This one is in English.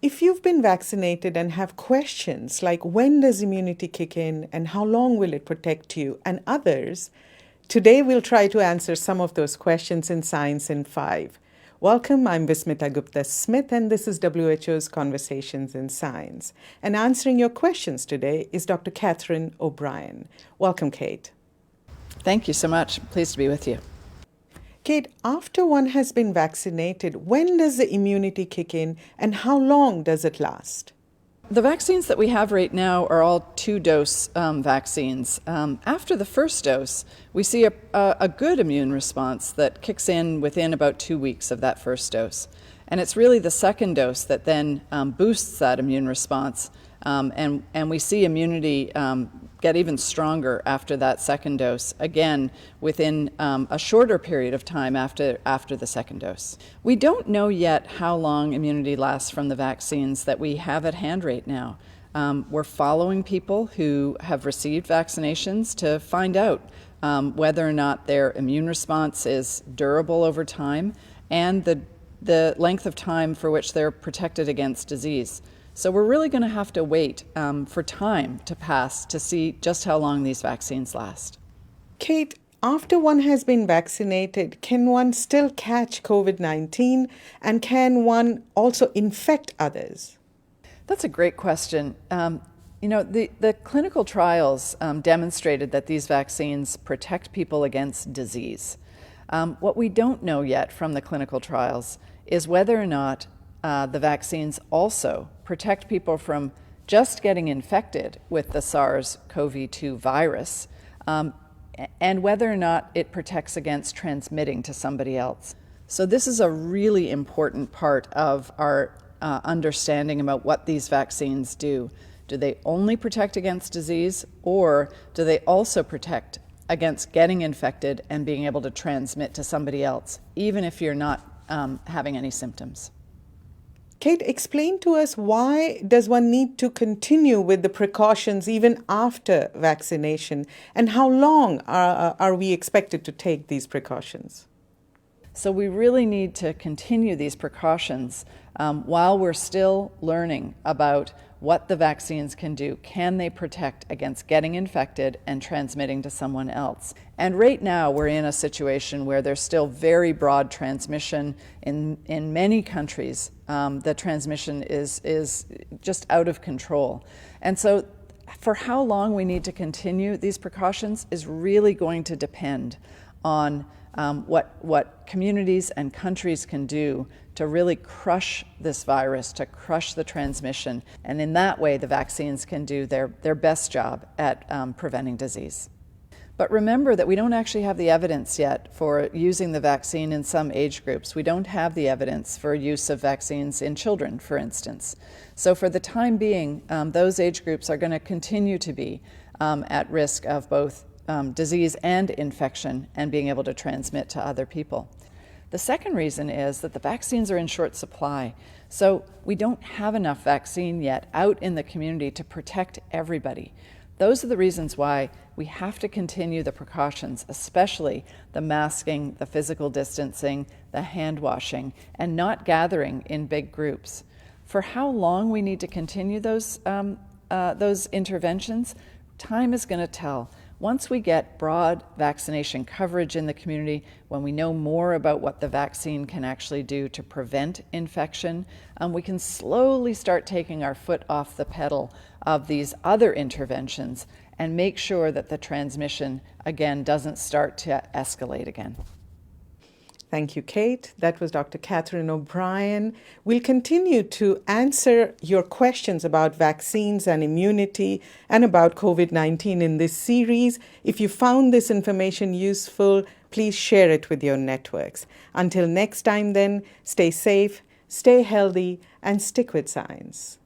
if you've been vaccinated and have questions like when does immunity kick in and how long will it protect you and others, today we'll try to answer some of those questions in Science in 5. Welcome, I'm Vismita Gupta-Smith and this is WHO's Conversations in Science. And answering your questions today is Dr. Catherine O'Brien. Welcome, Kate. Thank you so much. Pleased to be with you. Kate, after one has been vaccinated, when does the immunity kick in and how long does it last? The vaccines that we have right now are all two-dose vaccines. After the first dose, we see a good immune response that kicks in within about 2 weeks of that first dose. And it's really the second dose that then boosts that immune response. And we see immunity get even stronger after that second dose, again, within a shorter period of time after the second dose. We don't know yet how long immunity lasts from the vaccines that we have at hand right now. We're following people who have received vaccinations to find out whether or not their immune response is durable over time and the length of time for which they're protected against disease. So we're really going to have to wait for time to pass to see just how long these vaccines last. Kate, after one has been vaccinated, can one still catch COVID-19 and can one also infect others? That's a great question. The clinical trials demonstrated that these vaccines protect people against disease. What we don't know yet from the clinical trials is whether or not the vaccines also protect people from just getting infected with the SARS-CoV-2 virus, and whether or not it protects against transmitting to somebody else. So this is a really important part of our understanding about what these vaccines do. Do they only protect against disease, or do they also protect against getting infected and being able to transmit to somebody else, even if you're not having any symptoms? Kate, explain to us, why does one need to continue with the precautions even after vaccination, and how long are we expected to take these precautions? So we really need to continue these precautions while we're still learning about what the vaccines can do. Can they protect against getting infected and transmitting to someone else? And right now we're in a situation where there's still very broad transmission in many countries. The transmission is just out of control. And so for how long we need to continue these precautions is really going to depend on what communities and countries can do to really crush this virus, to crush the transmission. And in that way, the vaccines can do their best job at preventing disease. But remember that we don't actually have the evidence yet for using the vaccine in some age groups. We don't have the evidence for use of vaccines in children, for instance. So for the time being, those age groups are going to continue to be at risk of both disease and infection and being able to transmit to other people. The second reason is that the vaccines are in short supply. So we don't have enough vaccine yet out in the community to protect everybody. Those are the reasons why we have to continue the precautions, especially the masking, the physical distancing, the hand washing, and not gathering in big groups. For how long we need to continue those interventions, time is going to tell. Once we get broad vaccination coverage in the community, when we know more about what the vaccine can actually do to prevent infection, we can slowly start taking our foot off the pedal of these other interventions and make sure that the transmission, again, doesn't start to escalate again. Thank you, Kate. That was Dr. Catherine O'Brien. We'll continue to answer your questions about vaccines and immunity and about COVID-19 in this series. If you found this information useful, please share it with your networks. Until next time then, stay safe, stay healthy, and stick with science.